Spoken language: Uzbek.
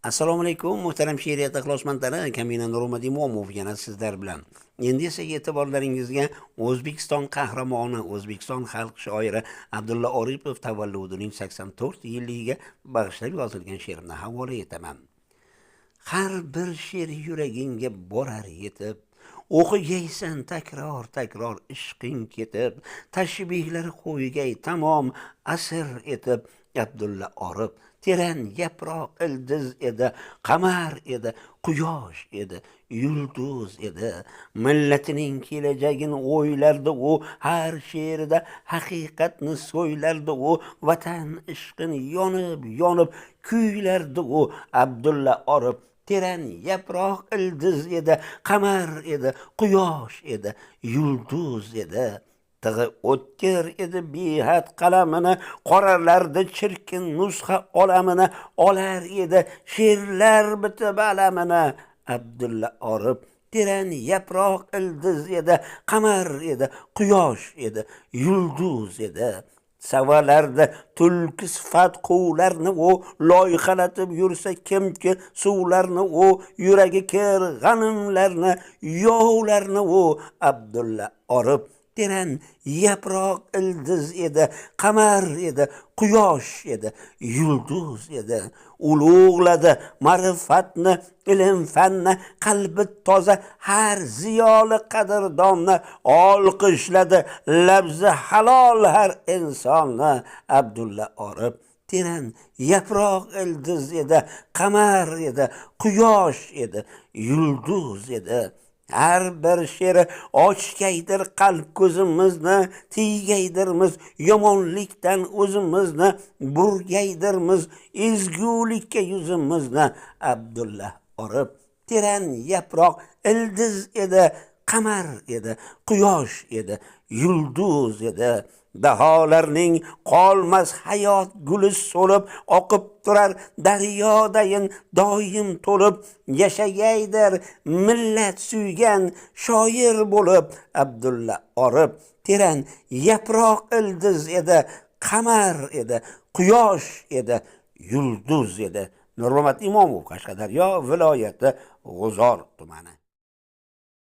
Assalomu alaykum muhtaram she'riyat ixlosmandlari, Kamina Nurumad Imomov yana sizlar bilan. Endi esa e'tiborlaringizga O'zbekiston qahramoni, O'zbekiston xalq shoiri Abdulla Oripov tavalludining 84-yilligiga bag'ishlab yozilgan she'rimni havola etaman. Har bir she'r yuragingga borar yetib, o'qigaysan takror ishqing ketib, tashbihlar qo'ygay tamom asr etib. Abdulla Orip teran yaproq ildiz edi, qamar edi, quyosh edi, yulduz edi. Millatining kelajagini o'ylardi u, har she'rida haqiqatni so'ylardi u, vatan ishqini yonib kuylardi u. Abdulla Orip teran yaproq ildiz edi, qamar edi, quyosh edi, yulduz edi. Tig'i o'tkir edi behad qalamini, qoralardi chirkin nusxa olamini, olar edi she'rlar bitib alamini. Abdulla Orip teran yaproq ildiz edi, qamar edi, quyosh edi, yulduz edi. Savalarda tulki sifat quvlarni u, loyihalatib yursa kimki suvlarni u, yuragi kir g'animlarni, yovlarni u. Abdulla Orip teran yaproq ildiz edi, qamar edi, quyosh edi, yulduz edi. Ulug'ladi ma'rifatni, ilm fanni, qalbi toza har ziyoli qadrdonni, olqishladi labzi halol har insonni. Abdulla Orip teran yaproq ildiz edi, qamar edi, quyosh edi, yulduz edi. Har bir she'ri ochgaydir qalb ko'zimizni, tiygaydirmiz yomonlikdan o'zimizni, burgaydirmiz ezgulikka yuzimizni. Abdulla Orip teran yaproq ildiz edi, qamar edi, quyosh edi, yulduz edi. Daholarning qolmas hayot guli so'lib, oqib turar daryodayin doim to'lib, yashagaydir millat suygan shoir bo'lib. Abdulla Orip teran yaproq ildiz edi, qamar edi, quyosh edi, yulduz edi. Nurmat Imomov, Qashqadaryo viloyati G'uzor tumani.